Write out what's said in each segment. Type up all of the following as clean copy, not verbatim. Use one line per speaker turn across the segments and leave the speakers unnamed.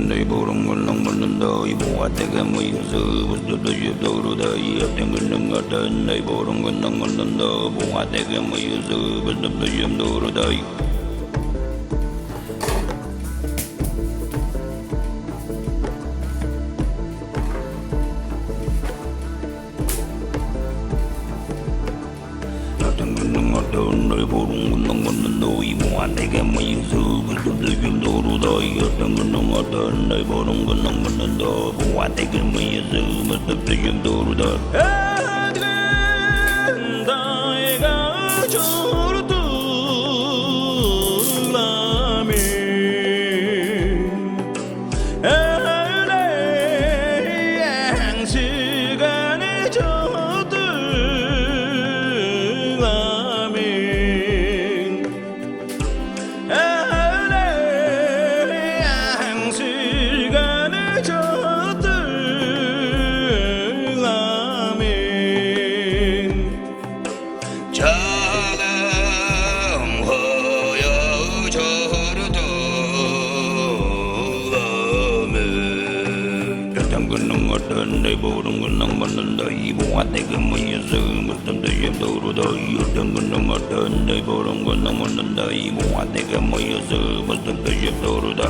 They borong along one and I want to get my was the ship to the thing in the garden. They borong along one and I want to get my was the ship to the They borong along one and I want to get my was the ship to the They borong along one and I want to get my was the ship to the They borong along one and I want to get my was the ship to the They borong along one and I want to get my was the ship to the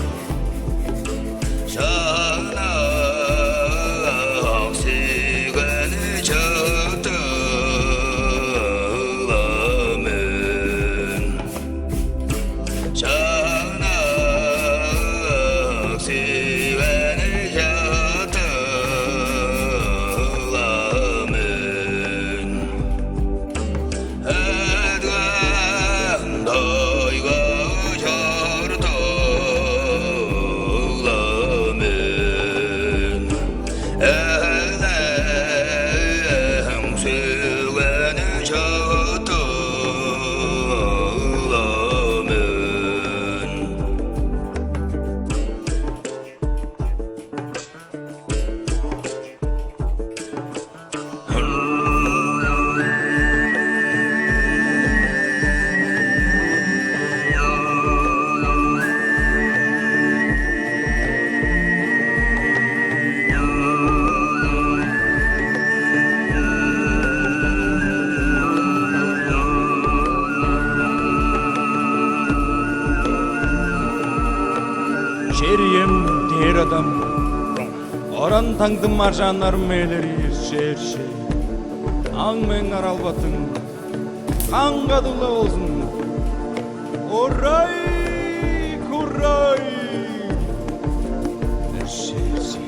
Şeriyem diğer adam Oran tаңдым маржанар мээлери шерши Аң мен аралбатын Аңғадылы болсын Орай курай Шерши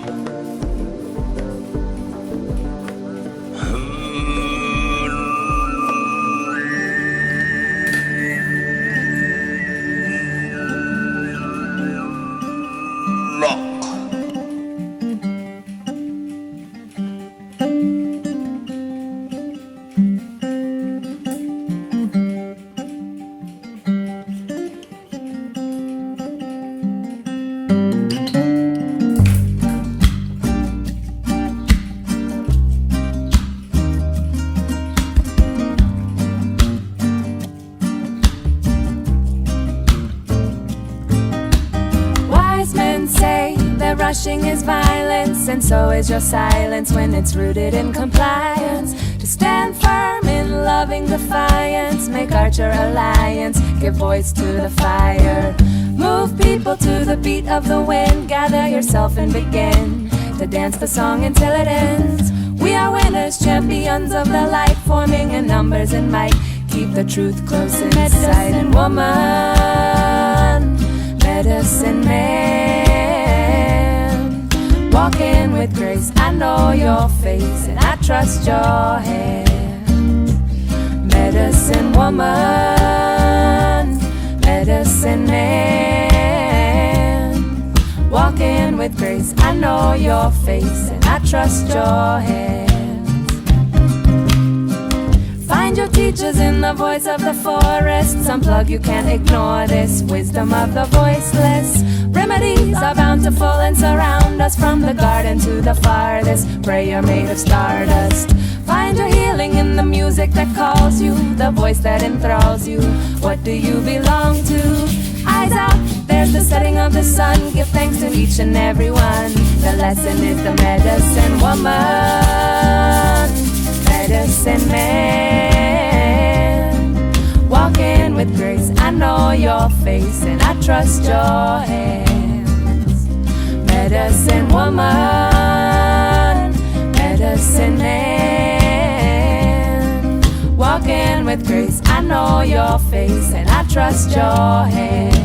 Rushing is violence, and so is your silence when it's rooted in compliance. To stand firm in loving defiance, make Archer alliance, give voice to the fire. Move people to the beat of the wind, gather yourself and begin to dance the song until it ends. We are winners, champions of the light, forming in numbers and might. Keep the truth close in sight. And woman, medicine man, walking with grace. I know your face and I trust your hand. Medicine woman, medicine grace. I know your face and I trust your hands. Find your teachers in the voice of the forest. Unplug, you can't ignore this wisdom of the voiceless. Remedies are bountiful and surround us, from the garden to the farthest. Prayer made of stardust. Find your healing in the music that calls you, the voice that enthralls you. What do you belong to? Eyes out, there's the setting of the sun. Give thanks to each and every one. The lesson is the medicine woman, medicine man. Walking with grace, I know your face and I trust your hands. Medicine woman, medicine man. Walking with grace, I know your face and I trust your hands.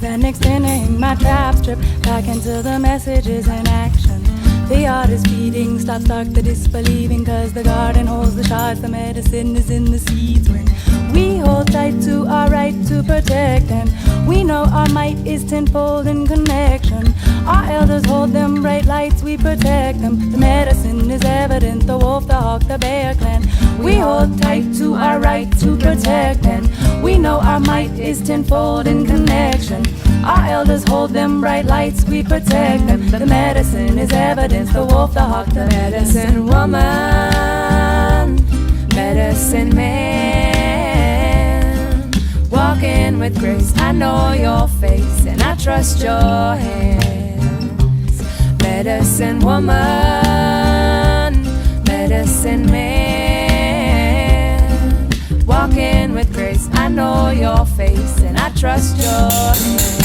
And extending my trap strip back into the messages in action. The art is feeding, stop the disbelieving, cause the garden holds the shards, the medicine is in the seeds. When we hold tight to our right to protect, and we know our might is tenfold in connection. Our elders hold them bright lights, we protect them. The medicine is evident, the wolf, the hawk, the bear clan. We hold tight to our right to protect, and we know our might is tenfold in connection. Our elders hold them bright lights, we protect them. The medicine is evidence, the wolf, the hawk, the medicine woman, medicine man. Walking with grace, I know your face and I trust your hands. Medicine woman, medicine man. Walking with grace, I know your face and I trust your hands.